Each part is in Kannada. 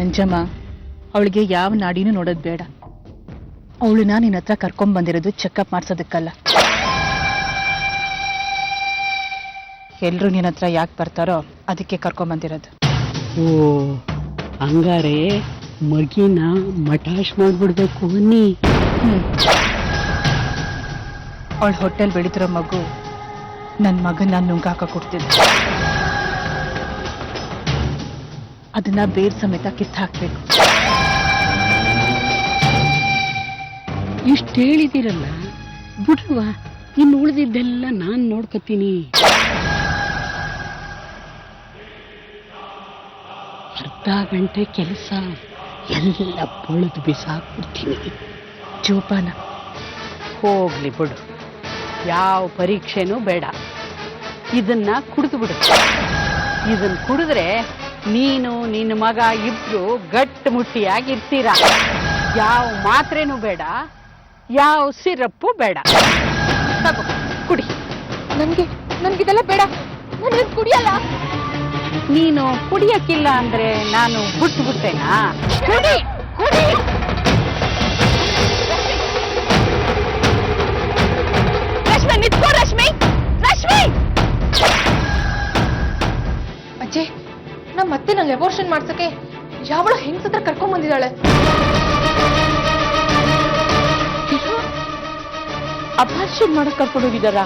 ನಂಜಮ್ಮ ಅವಳಿಗೆ ಯಾವ ನಾಡಿನೂ ನೋಡೋದು ಬೇಡ. ಅವಳನ್ನ ನಿನ್ನ ಹತ್ರ ಕರ್ಕೊಂಡ್ ಬಂದಿರೋದು ಚೆಕಪ್ ಮಾಡ್ಸೋದಕ್ಕಲ್ಲ. ಎಲ್ರು ನಿನ್ನ ಹತ್ರ ಯಾಕೆ ಬರ್ತಾರೋ ಅದಕ್ಕೆ ಕರ್ಕೊಂಡ್ ಬಂದಿರೋದು. ಓ ಹಂಗಾರೆ ಮಗಿನ ಮಟಾಶ್ ಮಾಡ್ಬಿಡ್ಬೇಕು ಅನ್ನಿ. ಅವಳ ಹೊಟ್ಟೆಲ್ ಬೆಳೀತಿರೋ ಮಗು ನನ್ನ ಮಗನ ನುಂಗಾಕ ಕೊಡ್ತಿದ್ದೆ. ಅದನ್ನ ಬೇರ್ ಸಮೇತ ಕಿತ್ತು ಹಾಕ್ಬೇಕು. ಇಷ್ಟು ಹೇಳಿದಿರಲ್ಲ ಬಿಡುವ, ಇನ್ನು ಉಳಿದಿದ್ದೆಲ್ಲ ನಾನ್ ನೋಡ್ಕೊತೀನಿ. ಅರ್ಧ ಗಂಟೆ ಕೆಲಸ ಎಲ್ಲ ಬಳಿದು ಬಿಸಾಕ್ಬಿಡ್ತೀನಿ. ಜೋಪಾನ. ಹೋಗ್ಲಿ ಬಿಡು, ಯಾವ ಪರೀಕ್ಷೆನೂ ಬೇಡ. ಇದನ್ನ ಕುಡಿದು ಬಿಡು. ಇದನ್ನ ಕುಡಿದ್ರೆ ನೀನು ನಿನ್ನ ಮಗ ಇಬ್ರು ಗಟ್ಟು ಮುಟ್ಟಿಯಾಗಿರ್ತೀರ. ಯಾವ ಮಾತ್ರೆನೂ ಬೇಡ, ಯಾವ ಸಿರಪ್ಪು ಬೇಡ. ತಗೋ ಕುಡಿ. ನನ್ಗಿದೆಲ್ಲ ಬೇಡ, ನಾನು ಕುಡಿಯಲ್ಲ. ನೀನು ಕುಡಿಯಕ್ಕಿಲ್ಲ ಅಂದ್ರೆ ನಾನು ಬಿಟ್ಟು ಬಿಡ್ತೇನಾ? ಕುಡಿ ಕುಡಿ. ರಶ್ಮಿ ನಿತ್ಕೋ. ರಶ್ಮಿ ಅಜ್ಜಿ, ಮತ್ತೆ ನಂಗೆ ಅಬೋರ್ಷನ್ ಮಾಡ್ಸಕ್ಕೆ ಯಾವಳು ಹೆಂಗಸತ್ರ ಕರ್ಕೊಂಡ್ ಬಂದಿದ್ದಾಳೆ. ಅಪಾರ್ಷನ್ ಮಾಡಕ್ ಕರ್ಕೊಂಡೋಗಿದಾರ?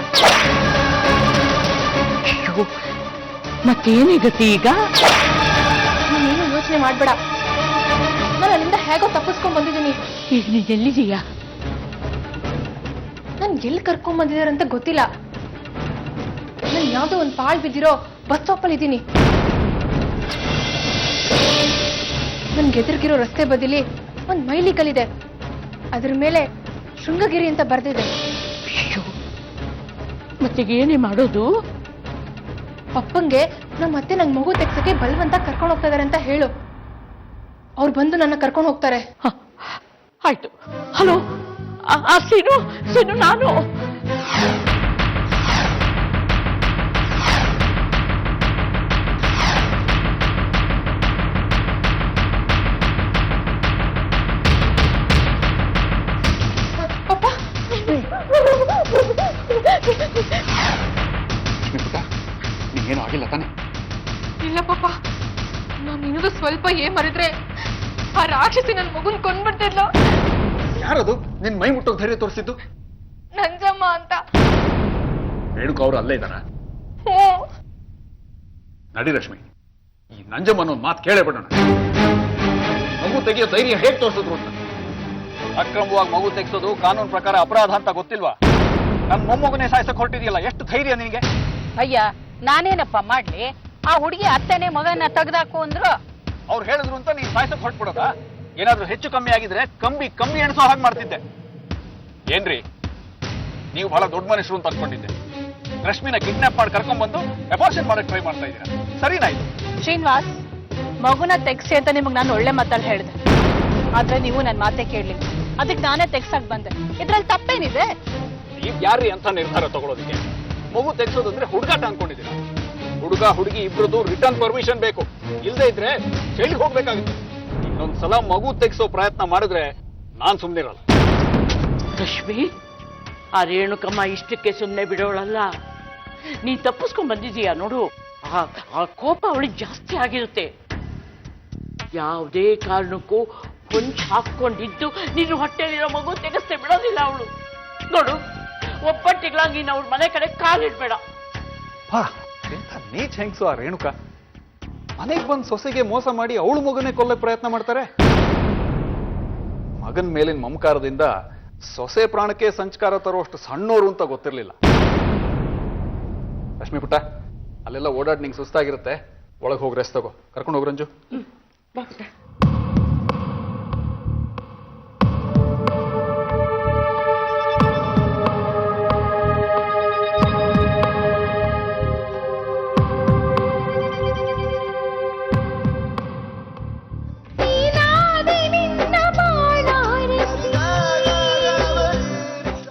ಮತ್ತೇನಿಗತ್ತೆ ಈಗ? ನೀನೇನು ಯೋಚನೆ ಮಾಡ್ಬೇಡ, ನಾನು ಅಲ್ಲಿಂದ ಹೇಗೋ ತಪ್ಪಿಸ್ಕೊಂಡ್ ಬಂದಿದ್ದೀನಿ. ಈಗ ನೀನ್ ಎಲ್ಲಿದೀಯಾ? ನನ್ ಎಲ್ಲಿ ಕರ್ಕೊಂಡ್ ಬಂದಿದಾರಂತ ಗೊತ್ತಿಲ್ಲ. ನಾನು ಯಾವ್ದೋ ಒಂದ್ ಪಾಳ್ ಬಿದ್ದಿರೋ ಬಸ್ ಸ್ಟಾಪ್ ಅಲ್ಲಿ ಇದ್ದೀನಿ. ನನ್ಗೆ ಎದುರಿಗಿರೋ ರಸ್ತೆ ಬದಿಲಿ ಒಂದ್ ಮೈಲಿಕಲ್ಲಿದೆ. ಅದ್ರ ಮೇಲೆ ಶೃಂಗಗಿರಿ ಅಂತ ಬರ್ದಿದೆ. ಮತ್ತೆ ಏನೇ ಮಾಡೋದು? ಪಪ್ಪಂಗೆ ಮತ್ತೆ ನಂಗೆ ಮಗು ತೆಗ್ಸಕ್ಕೆ ಬಲ್ವಂತ ಕರ್ಕೊಂಡು ಹೋಗ್ತಾ ಇದಾರೆ ಅಂತ ಹೇಳು. ಅವ್ರು ಬಂದು ನನ್ನ ಕರ್ಕೊಂಡು ಹೋಗ್ತಾರೆ. ಆಯ್ತು. ಹಲೋ ಸೀನು, ನಾನು ಏನು ಆಗಿಲ್ಲ ತಾನೆ? ಇಲ್ಲ ಪಾಪ, ನಾನು ಇನ್ನೂ ಸ್ವಲ್ಪ ಮರಿದ್ರೆ ಆ ರಾಕ್ಷಸಿ ನನ್ನ ಮಗುನ್ ಕೊಂಡ್ಬಿಡ್ತಿದ್ಲ. ಯಾರದು ನಿನ್ ಮೈ ಮುಟ್ಟೋಕ್ ಧೈರ್ಯ ತೋರಿಸಿದ್ದು? ನಂಜಮ್ಮ ಅಂತ. ರೇಣುಕ ಅವರು ಅಲ್ಲೇ ಇದ್ದಾರ? ನಡಿ ರಶ್ಮಿ, ಈ ನಂಜಮ್ಮ ಅನ್ನೋ ಮಾತು ಕೇಳೇ ಬಿಡೋಣ. ಮಗು ತೆಗೆಯೋ ಧೈರ್ಯ ಹೇಗೆ ತೋರಿಸಿದ್ರು ಅಂತ. ಅಕ್ರಮವಾಗಿ ಮಗು ತೆಗೆಸೋದು ಕಾನೂನು ಪ್ರಕಾರ ಅಪರಾಧ ಅಂತ ಗೊತ್ತಿಲ್ವಾ? ನನ್ನ ಮೊಮ್ಮಗನೇ ಸಾಯಿಸಕ್ ಹೊರಟಿದೆಯಲ್ಲ, ಎಷ್ಟು ಧೈರ್ಯ ನಿನಗೆ? ಅಯ್ಯ, ನಾನೇನಪ್ಪ ಮಾಡ್ಲಿ? ಆ ಹುಡುಗಿ ಅತ್ತನೇ ಮಗನ ತೆಗ್ದಾಕು ಅಂದ್ರು. ಅವ್ರು ಹೇಳಿದ್ರು ಅಂತ ನೀನ್ ಸಾಯಿಸಕ್ ಹೊರಟ್ಬಿಡೋದ? ಏನಾದ್ರೂ ಹೆಚ್ಚು ಕಮ್ಮಿ ಆಗಿದ್ರೆ ಕಂಬಿ ಎಣಿಸೋ ಹಾಗೆ ಮಾಡ್ತಿದ್ದೆ. ಏನ್ರಿ ನೀವು ಬಹಳ ದೊಡ್ಡ ಮನುಷ್ಯರು ಅಂತ ಅನ್ಕೊಂಡಿದ್ದೆ. ರಶ್ಮಿನ ಕಿಡ್ನಾಪ್ ಮಾಡಿ ಕರ್ಕೊಂಡ್ಬಂದು ಅಬಾರ್ಷನ್ ಮಾಡಕ್ ಟ್ರೈ ಮಾಡ್ತಾ ಇದ್ದೀರಾ, ಸರಿನಾ ಇದು? ಶ್ರೀನಿವಾಸ್, ಮಗುನ ತೆಗ್ಸಿ ಅಂತ ನಿಮಗ್ ನಾನು ಒಳ್ಳೆ ಮಾತಲ್ಲಿ ಹೇಳಿದೆ. ಆದ್ರೆ ನೀವು ನನ್ನ ಮಾತೆ ಕೇಳಲಿಲ್ಲ. ಅದಕ್ಕೆ ನಾನೇ ತೆಗ್ಸಕ್ ಬಂದೆ. ಇದ್ರಲ್ಲಿ ತಪ್ಪೇನಿದೆ? ನೀವ್ ಯಾರ್ರಿ ಅಂತ ನಿರ್ಧಾರ ತಗೊಳೋದಕ್ಕೆ? ಮಗು ತೆಗ್ಸೋದಂದ್ರೆ ಹುಡುಗಾಟ ಅನ್ಕೊಂಡಿದ್ದೀರಾ? ಹುಡುಗ ಹುಡುಗಿ ಇಬ್ರದ್ದು ರಿಟರ್ನ್ ಪರ್ಮಿಷನ್ ಬೇಕು. ಇಲ್ಲದೆ ಇದ್ರೆ ಜೈಲಿಗೆ ಹೋಗ್ಬೇಕಾಗುತ್ತೆ. ಇನ್ನೊಂದ್ಸಲ ಮಗು ತೆಗ್ಸೋ ಪ್ರಯತ್ನ ಮಾಡಿದ್ರೆ ನಾನ್ ಸುಮ್ನಿರಲ್ಲ. ರಶ್ಮಿ, ಆ ರೇಣುಕಮ್ಮ ಇಷ್ಟಕ್ಕೆ ಸುಮ್ಮನೆ ಬಿಡೋಳಲ್ಲ. ನೀ ತಪ್ಪಿಸ್ಕೊಂಡ್ ಬಂದಿದೀಯ ನೋಡು. ಆ ಕೋಪ ಅವಳಿಗೆ ಜಾಸ್ತಿ ಆಗಿರುತ್ತೆ. ಯಾವುದೇ ಕಾರಣಕ್ಕೂ ಕೊಂಚ ಹಾಕೊಂಡಿದ್ದು ನೀನು ಹೊಟ್ಟೆಲಿರೋ ಮಗು ತೆಗೆಸ್ತೇ ಬಿಡೋದಿಲ್ಲ ಅವಳು. ನೋಡು, ಒಬ್ಬಟ್ಟಿಗಳಾಗಿ ನೀನು ಅವ್ರ ಮನೆ ಕಡೆ ಕಾಲಿಡ್ಬೇಡ. ನೀಚ್ ಹೆಂಗ್ಸು ಆ ರೇಣುಕ. ಮನೆಗೆ ಬಂದು ಸೊಸೆಗೆ ಮೋಸ ಮಾಡಿ ಅವಳು ಮಗನೇ ಕೊಲ್ಲಕ್ಕೆ ಪ್ರಯತ್ನ ಮಾಡ್ತಾರೆ. ಮಗನ್ ಮೇಲಿನ ಮಮಕಾರದಿಂದ ಸೊಸೆ ಪ್ರಾಣಕ್ಕೆ ಸಂಚಕಾರ ತರುವಷ್ಟು ಸಣ್ಣೋರು ಅಂತ ಗೊತ್ತಿರ್ಲಿಲ್ಲ. ಲಕ್ಷ್ಮೀ ಪುಟ್ಟ, ಅಲ್ಲೆಲ್ಲ ಓಡಾಡ್ ನಿಂಗೆ ಸುಸ್ತಾಗಿರುತ್ತೆ. ಒಳಗೆ ಹೋಗಿ ರೆಸ್ಟ್ ತಗೋ. ಕರ್ಕೊಂಡು ಹೋಗ್ರಂಜು.